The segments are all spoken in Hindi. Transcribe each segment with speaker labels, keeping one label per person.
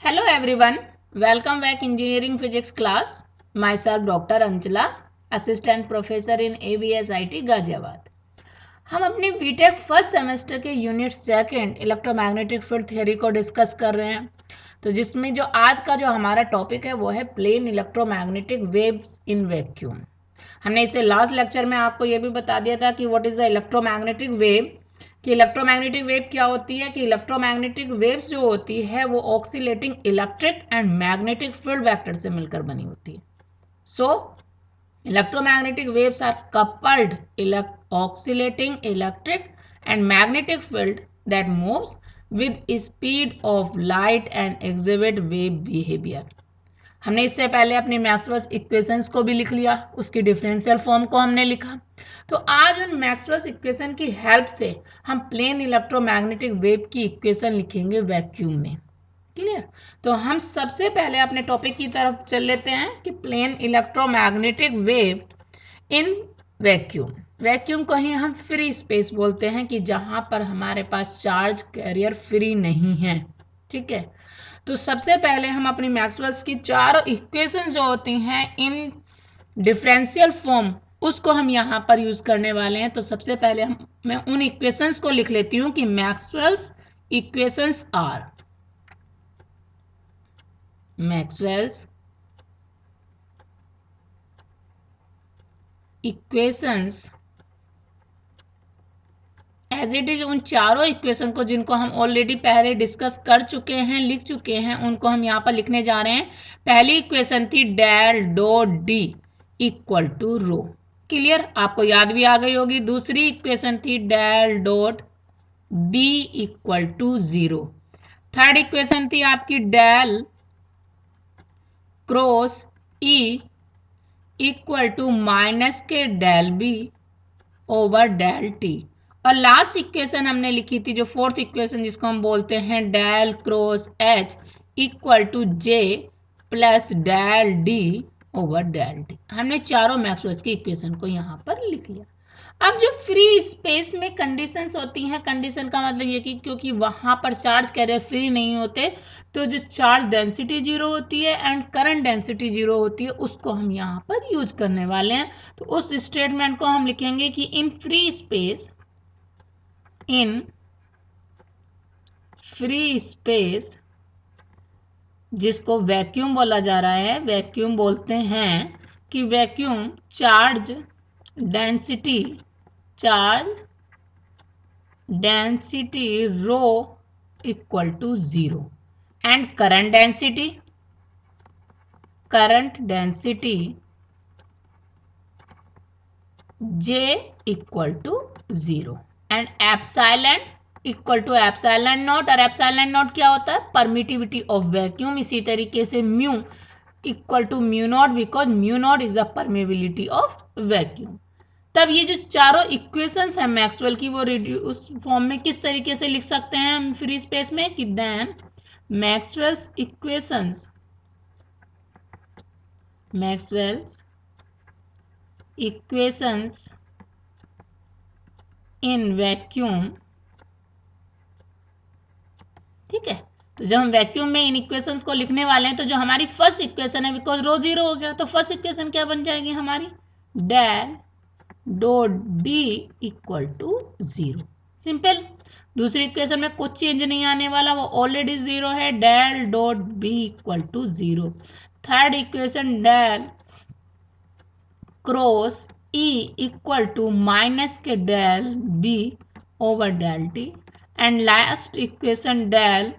Speaker 1: Hello everyone, welcome back engineering physics class. Myself Dr. Anchala, assistant professor in ABS IT Ghaziabad. हम अपनी बीटेक फर्स्ट सेमेस्टर के unit second electromagnetic field theory को डिस्कस कर रहे हैं। तो जिसमें जो आज का जो हमारा टॉपिक है वो है plane electromagnetic waves in vacuum. हमने इसे लास्ट लेक्चर में आपको ये भी बता दिया था कि what is the electromagnetic wave, कि इलेक्ट्रोमैग्नेटिक वेव क्या होती है, कि इलेक्ट्रोमैग्नेटिक वेव्स जो होती है वो oscillating electric and magnetic field vector से मिलकर बनी होती है। सो electromagnetic waves are coupled oscillating electric and magnetic field that moves with speed of light and exhibit wave behavior। हमने इससे पहले अपनी मैक्सवेल्स इक्वेशंस को भी लिख लिया, उसकी डिफरेंशियल फॉर्म को हमने लिखा। तो आज उन मैक्सवेल्स इक्वेशन की हेल्प से हम प्लेन इलेक्ट्रोमैग्नेटिक वेव की इक्वेशन लिखेंगे वैक्यूम में। क्लियर? तो हम सबसे पहले अपने टॉपिक की तरफ चल लेते हैं कि plane electromagnetic wave in vacuum. Vacuum को ही हम फ्री स्पेस बोलते हैं कि जहां पर हमारे पास चार्ज कैरियर फ्री नहीं है। ठीक है, तो सबसे पहले हम अपनी मैक्सवेल्स की चारों इक्वेशन जो होती हैं इन डिफरेंशियल फॉर्म उसको हम यहाँ पर यूज करने वाले हैं। तो सबसे पहले मैं उन इक्वेशंस को लिख लेती हूँ कि Maxwell's equations are, Maxwell's equations as it is. उन चारों इक्वेशन को जिनको हम ऑलरेडी पहले डिस्कस कर चुके हैं, लिख चुके हैं, उनको हम यहाँ पर लिखने जा रहे हैं। पहली इक्वेशन थी del dot D equal to rho. Clear? आपको याद भी आ गई होगी। दूसरी इक्वेशन थी del dot B equal to 0। Third equation थी आपकी del cross E equal to minus के del B over del T. और लास्ट इक्वेशन हमने लिखी थी जो फोर्थ इक्वेशन जिसको हम बोलते हैं del cross H equal to J plus del D over del t. हमने चारों मैक्सवेल्स की इक्वेशन को यहाँ पर लिख लिया। अब जो फ्री स्पेस में कंडीशंस होती हैं, कंडीशन का मतलब ये कि क्योंकि वहां पर चार्ज कैरियर फ्री नहीं होते तो जो चार्ज डेंसिटी जीरो होती है एंड करंट डेंसिटी जीरो होती है उसको हम यहाँ पर यूज करने वाले हैं। तो उस स्टेटमेंट को हम लिखेंगे कि इन फ्री स्पेस जिसको वैक्यूम बोला जा रहा है, वैक्यूम बोलते हैं कि vacuum charge density rho equal to 0 and current density J equal to 0 and epsilon equal to epsilon naught. और एप्सिलॉन नॉट क्या होता है? Permittivity of vacuum. इसी तरीके से mu equal to mu naught, because mu naught is the permeability of vacuum. तब ये जो चारों इक्वेशंस हैं मैक्सवेल की वो उस फॉर्म में किस तरीके से लिख सकते हैं हम फ्री स्पेस में कि then Maxwell's equations in vacuum. ठीक है, तो जब हम वैक्यूम में इन इक्वेशंस को लिखने वाले हैं तो जो हमारी फर्स्ट इक्वेशन है, बिकॉज रो 0 हो गया, तो फर्स्ट इक्वेशन क्या बन जाएगी हमारी? Del dot D equal to 0। Simple. दूसरी इक्वेशन में कुछ चेंज नहीं आने वाला, वो ऑलरेडी 0 है, del dot B equal to 0। Third equation del cross E equal to minus के del B over del T and last equation del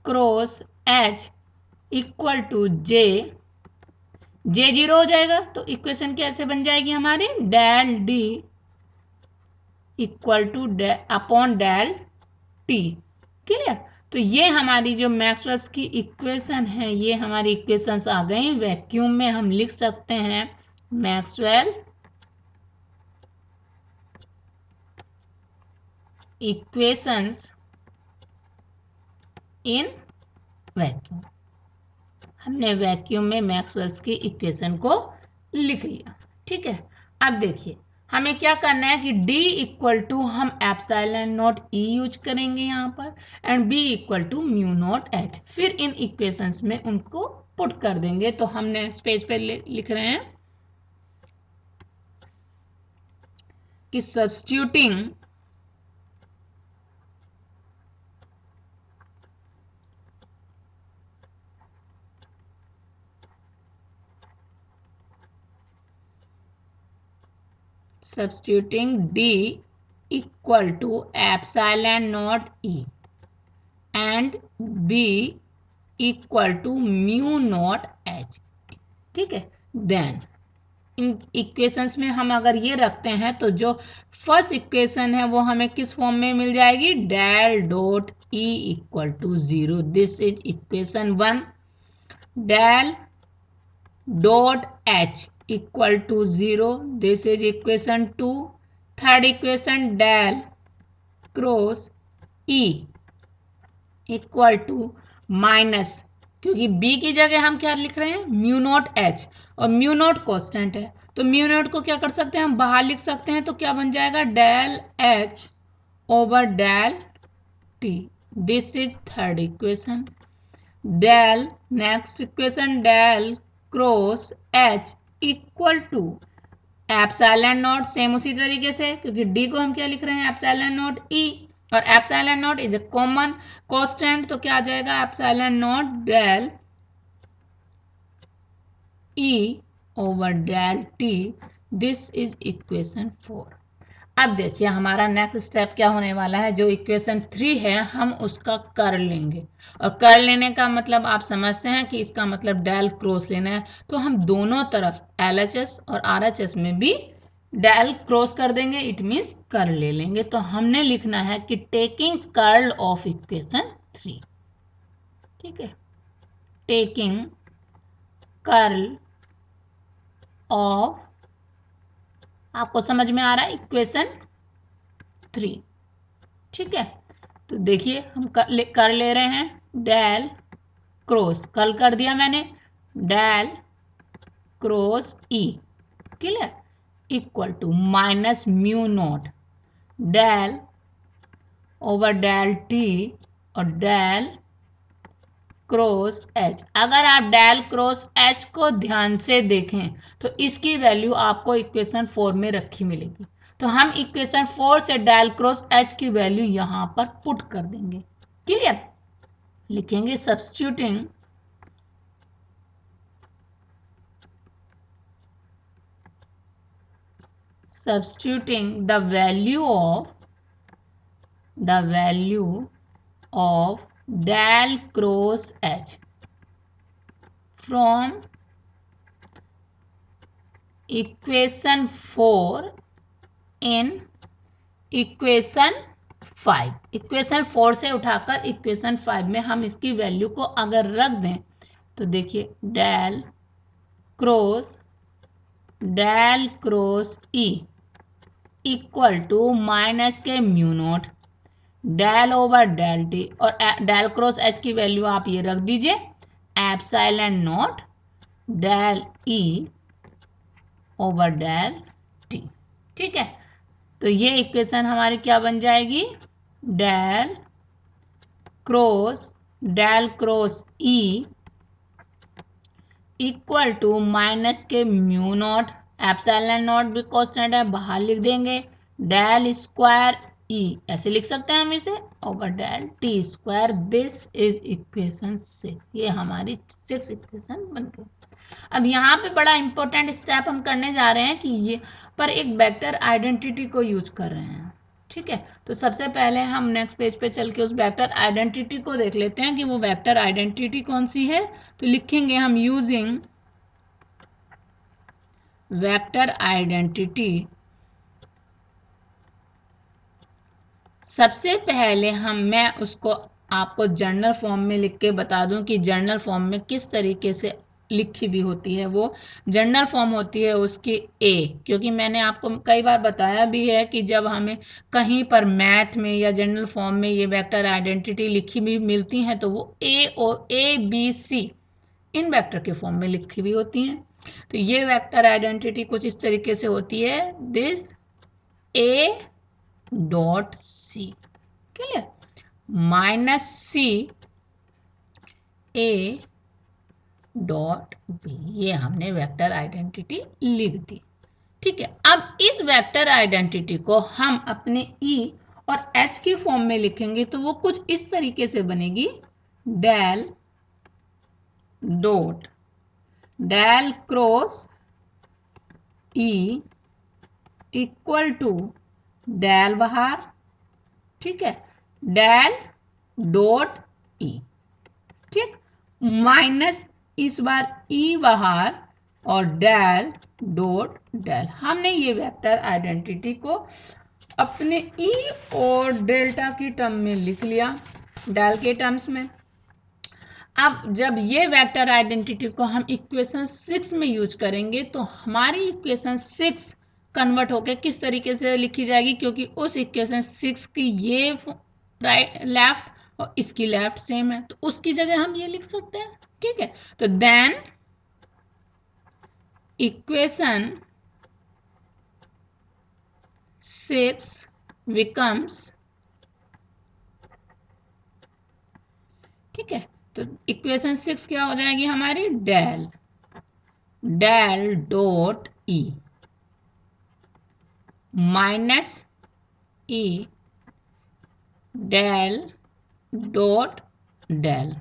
Speaker 1: cross H equal to J 0 हो जाएगा। तो इक्वेशन कैसे बन जाएगी हमारी? Del D equal to upon del T. Clear? तो ये हमारी जो मैक्सवेल्स की इक्वेशन है, ये हमारी इक्वेशंस आ गई वैक्यूम में। हम लिख सकते हैं मैक्सवेल इक्वेशंस इन वैक्यूम। हमने वैक्यूम में मैक्सवेल्स की इक्वेशन को लिख लिया। ठीक है, अब देखिए हमें क्या करना है कि d इक्वल टू हम एप्सिलॉन नॉट e यूज करेंगे यहाँ पर and b equal to mu naught h, फिर इन इक्वेशंस में उनको पुट कर देंगे। तो हम नेक्स्ट पेज पे लिख रहे हैं कि substituting d equal to epsilon naught e and b equal to mu naught h। ठीक है, देन इन इक्वेशंस में हम अगर ये रखते हैं तो जो फर्स्ट इक्वेशन है वो हमें किस फॉर्म में मिल जाएगी, del dot e equal to 0, this is equation 1। Del dot h equal to 0, this is equation 2। Third equation del cross e equal to minus, क्योंकि b की जगह हम क्या लिख रहे हैं, म्यू नॉट h, और म्यू नॉट कांस्टेंट है तो म्यू नॉट को क्या कर सकते हैं, हम बाहर लिख सकते हैं। तो क्या बन जाएगा, del h over del t, this is third equation. Del next equation del cross h equal to epsilon naught, same उसी तरीके से, क्योंकि d को हम क्या लिख रहे हैं, एप्सिलॉन नॉट e, और epsilon naught is a common constant, तो क्या आ जाएगा, epsilon naught del e over del t, this is equation 4। अब देखिए हमारा नेक्स्ट स्टेप क्या होने वाला है, जो इक्वेशन 3 है हम उसका कर लेंगे, और कर लेने का मतलब आप समझते हैं कि इसका मतलब डेल क्रॉस लेना है। तो हम दोनों तरफ LHS और RHS में भी डेल क्रॉस कर देंगे, इट मीन्स कर ले लेंगे। तो हमने लिखना है कि टेकिंग कर्ल ऑफ इक्वेशन 3, ठीक है, टेकिंग कर्ल ऑफ, आपको समझ में आ रहा है, इक्वेशन 3, ठीक है। तो देखिए हम कर ले रहे हैं, डेल क्रॉस, कल कर दिया मैंने, del cross E, clear, equal to minus mu naught del over del T और डेल क्रॉस एच। अगर आप डेल क्रॉस एच को ध्यान से देखें तो इसकी वैल्यू आपको इक्वेशन 4 में रखी मिलेगी। तो हम इक्वेशन 4 से डेल क्रॉस एच की वैल्यू यहां पर पुट कर देंगे, क्लियर। लिखेंगे substituting the value of del cross h from equation 4 in equation 5। Equation 4 से उठाकर इक्वेशन 5 में हम इसकी वैल्यू को अगर रख दें तो देखिए del cross E equal to minus के mu naught del over del T, और डेल क्रॉस एच की वैल्यू आप ये रख दीजिए epsilon naught del E over del T, ठीक है। तो ये इक्वेशन हमारी क्या बन जाएगी, del cross E equal to minus के म्यू नॉट, एप्सिलॉन नॉट भी कांस्टेंट है बाहर लिख देंगे, डेल स्क्वायर ई ऐसे लिख सकते हैं हम इसे, over del T square, this is equation 6। ये हमारी 6 इक्वेशन बन गई। अब यहाँ पे बड़ा इंपॉर्टेंट स्टेप हम करने जा रहे हैं कि ये पर एक वेक्टर आइडेंटिटी को यूज कर रहे हैं, ठीक है। तो सबसे पहले हम नेक्स्ट पेज पे चल के उस वेक्टर आइडेंटिटी को देख लेते हैं कि वो वेक्टर आइडेंटिटी कौन सी है। तो लिखेंगे हम यूजिंग वेक्टर आइडेंटिटी। सबसे पहले मैं उसको आपको जर्नल फॉर्म में लिख के बता दूं कि जर्नल फॉर्म में किस तरीके से लिखी भी होती है। वो जर्नल फॉर्म होती है उसकी ए, क्योंकि मैंने आपको कई बार बताया भी है कि जब हमें कहीं पर मैथ में या जर्नल फॉर्म में ये वेक्टर आइडेंटिटी लिखी भी मिलती हैं तो वो A B C in vector के फॉर्म में लिखी भी होती हैं। तो ये वेक्टर आइडेंटिटी कुछ इस तरीके से होती है, this A dot C, clear, minus C A dot B, ये हमने वेक्टर आइडेंटिटी लिख दी। ठीक है, अब इस वेक्टर आइडेंटिटी को हम अपने ई और एच की फॉर्म में लिखेंगे तो वो कुछ इस तरीके से बनेगी, del dot del cross E equal to del बाहर, ठीक है, डेल डॉट ई, ठीक, माइनस इस बार ई बाहर और डेल डॉट डेल। हमने ये वेक्टर आइडेंटिटी को अपने ई और डेल्टा की टर्म में लिख लिया, डेल के टर्म्स में। अब जब ये वेक्टर आइडेंटिटी को हम इक्वेशन 6 में यूज करेंगे तो हमारी इक्वेशन 6 कन्वर्ट होकर किस तरीके से लिखी जाएगी, क्योंकि उस इक्वेशन 6 की ये राइट लेफ्ट और इसकी लेफ्ट सेम है, तो उसकी जगह हम ये लिख सकते हैं। ठीक है, तो देन इक्वेशन 6 becomes, ठीक है, तो इक्वेशन 6 क्या हो जाएगी हमारी, del del dot E minus E del dot del,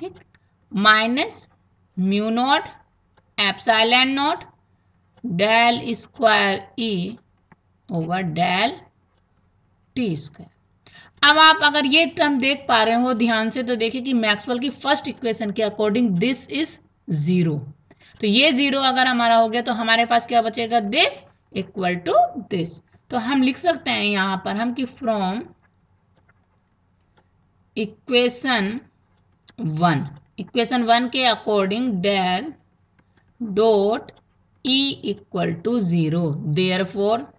Speaker 1: ठीक, minus mu naught epsilon naught del square E over del T square. अब आप अगर ये टर्म देख पा रहे हो ध्यान से तो देखिए कि मैक्सवेल की फर्स्ट इक्वेशन के अकॉर्डिंग दिस इज जीरो, तो ये जीरो अगर हमारा हो गया तो हमारे पास क्या बचेगा, दिस इक्वल टू दिस। तो हम लिख सकते हैं यहां पर हम कि फ्रॉम इक्वेशन 1 के according del dot E equal to zero, therefore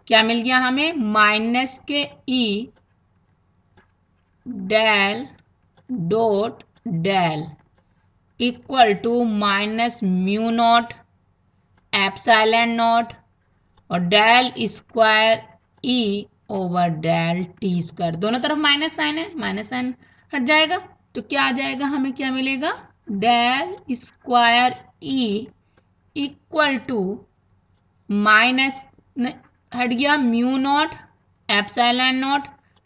Speaker 1: क्या मिल गया हमें, माइनस के E del dot del equal to minus mu naught epsilon naught और del square E over del T square, दोनों तरफ माइनस साइन है, माइनस साइन हट जाएगा तो क्या आ जाएगा, हमें क्या मिलेगा, del square E equal to minus हट गया mu naught epsilon naught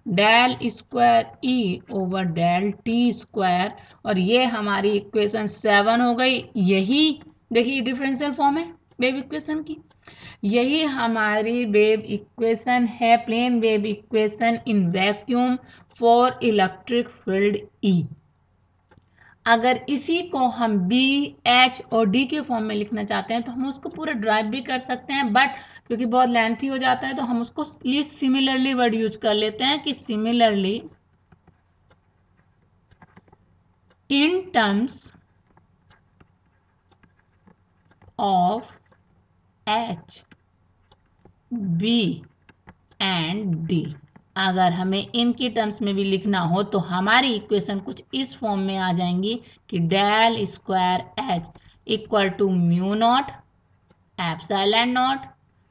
Speaker 1: del square E over del T square, और ये हमारी इक्वेशन 7 हो गई। यही देखिए डिफरेंशियल फॉर्म है वेव इक्वेशन की, यही हमारी वेव इक्वेशन है, plane wave equation in vacuum for electric field E. अगर इसी को हम बी एच और डी के फॉर्म में लिखना चाहते हैं तो हम उसको पूरा ड्राइव भी कर सकते हैं, बट क्योंकि बहुत लेंथी हो जाता है तो हम उसको ये सिमिलरली वर्ड यूज कर लेते हैं कि similarly in terms of H B and D. अगर हमें इनकी टर्म्स में भी लिखना हो तो हमारी इक्वेशन कुछ इस फॉर्म में आ जाएंगी कि del square H equal to mu naught epsilon naught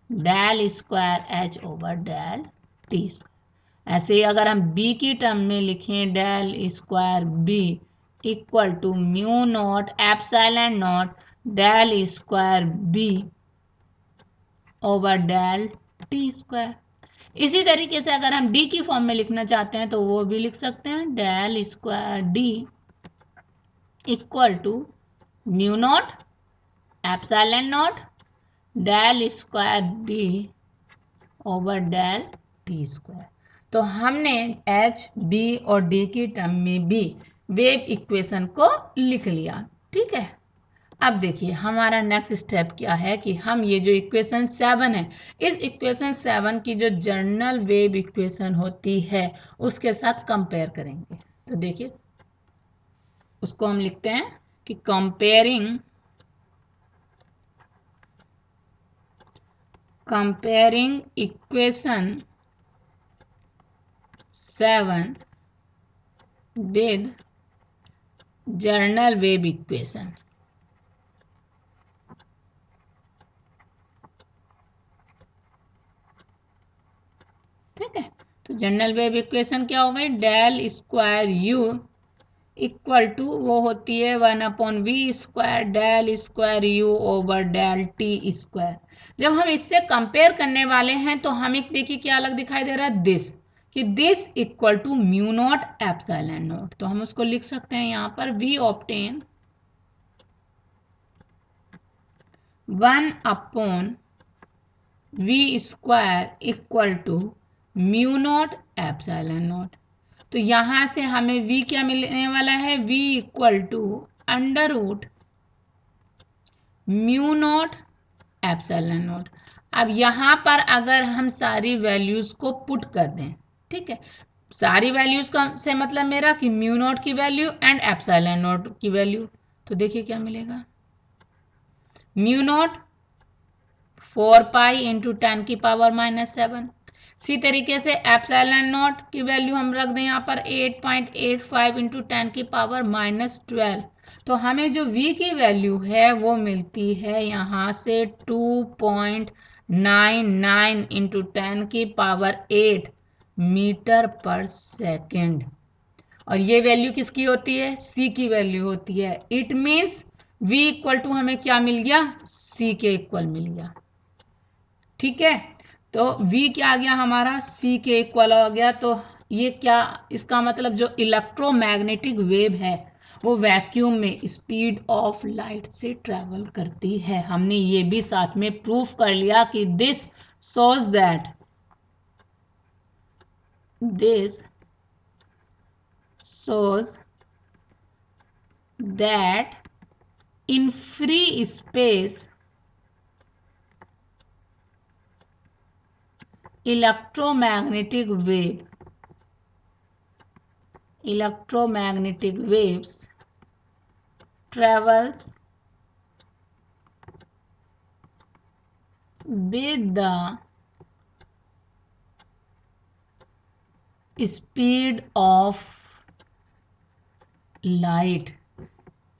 Speaker 1: del square H over del T square. ऐसे ही अगर हम बी की टर्म में लिखें del square B equal to mu naught epsilon naught del square B over del T square. इसी तरीके से अगर हम डी की फॉर्म में लिखना चाहते हैं तो वो भी लिख सकते हैं, del square D equal to mu naught epsilon naught del square D over del T square. तो हमने एच बी और डी की टर्म में भी वेव इक्वेशन को लिख लिया। ठीक है, अब देखिए हमारा नेक्स्ट स्टेप क्या है कि हम ये जो इक्वेशन 7 है, इस इक्वेशन 7 की जो जनरल वेव इक्वेशन होती है उसके साथ कंपेयर करेंगे। तो देखिए उसको हम लिखते हैं कि comparing equation 7 with general wave equation. तो जनरल वेव इक्वेशन क्या हो गई, del square u equal to वो होती है 1/v² del square u over del T square. जब हम इससे कंपेयर करने वाले हैं तो हमें देखिए क्या अलग दिखाई दे रहा है, दिस, कि this equal to mu naught epsilon naught. तो हम उसको लिख सकते हैं यहाँ पर we obtain 1/v² equal to mu naught epsilon naught. तो यहाँ से हमें v क्या मिलने वाला है, v equal to under root mu naught epsilon naught. अब यहाँ पर अगर हम सारी वैल्यूज को पुट कर दें, ठीक है, सारी वैल्यूज का से मतलब मेरा कि म्यू नॉट की वैल्यू एंड एप्सिलॉन नॉट की वैल्यू, तो देखिए क्या मिलेगा, म्यू नॉट 4 पाई इंटू 10⁻⁻⁷। इसी तरीके से एप्सिलॉन नॉट की वैल्यू हम रख दें यहाँ पर 8.85 इंटू 10⁻⁻12। तो हमें जो v की वैल्यू है वो मिलती है यहाँ से 2.99 इंटू 10⁸ मीटर पर सेकेंड। और ये वैल्यू किसकी होती है, c की वैल्यू होती है। It means v equal to हमें क्या मिल गया, c के इक्वल मिल गया, ठीक है। तो v क्या आ गया हमारा, c के इक्वल हो गया। तो ये क्या, इसका मतलब जो इलेक्ट्रोमैग्नेटिक वेव है वो वैक्यूम में स्पीड ऑफ लाइट से ट्रेवल करती है। हमने ये भी साथ में प्रूफ कर लिया कि this shows that in free space electromagnetic waves travels with the speed of light।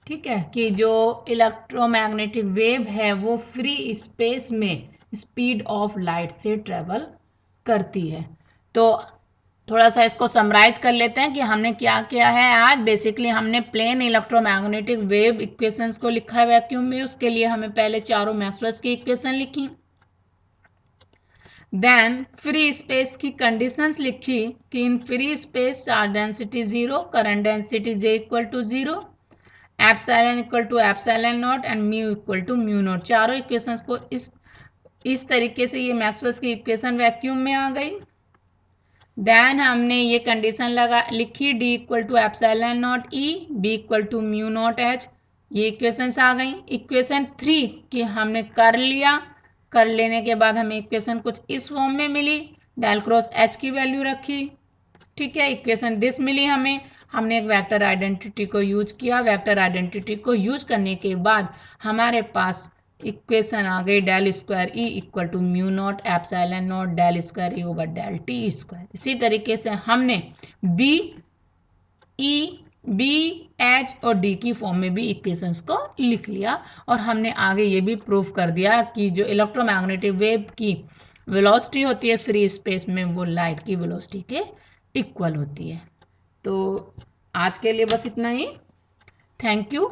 Speaker 1: ठीक है, कि जो इलेक्ट्रोमैग्नेटिक वेव है वो फ्री स्पेस में स्पीड ऑफ लाइट से ट्रेवल करती है। तो थोड़ा सा इसको समराइज कर लेते हैं कि हमने क्या किया है आज। बेसिकली हमने प्लेन इलेक्ट्रोमैग्नेटिक वेव इक्वेशंस को लिखा है वैक्यूम में। उसके लिए हमें पहले चारों मैक्सवेल की इक्वेशन लिखी, देन फ्री स्पेस की कंडीशंस लिखी कि in free space charge density 0, current density J equal to 0, epsilon equal to epsilon naught and mu equal to mu naught. चारों इक्वेशंस को इस तरीके से ये मैक्सवेल की इक्वेशन वैक्यूम में आ गई। देन हमने ये कंडीशन लिखी D equal to epsilon naught E, B equal to mu naught H। ये इक्वेशंस आ गई। इक्वेशन 3 की हमने कर लिया, कर लेने के बाद हमें इक्वेशन कुछ इस फॉर्म में मिली, डेल क्रॉस H की वैल्यू रखी, ठीक है। इक्वेशन दिस मिली हमें, हमने एक वेक्टर आइडेंटिटी को यूज किया। वेक्टर आइडेंटिटी को यूज करने के बाद हमारे पास इक्वेशन आ गई del square E equal to mu naught epsilon naught del square E over del T square. इसी तरीके से हमने बी, ई, बी, एच और डी की फॉर्म में भी इक्वेशंस को लिख लिया। और हमने आगे ये भी प्रूफ कर दिया कि जो इलेक्ट्रोमैग्नेटिक वेव की वेलोसिटी होती है फ्री स्पेस में वो लाइट की वेलोसिटी के इक्वल होती है। तो आज के लिए बस इतना ही। Thank you.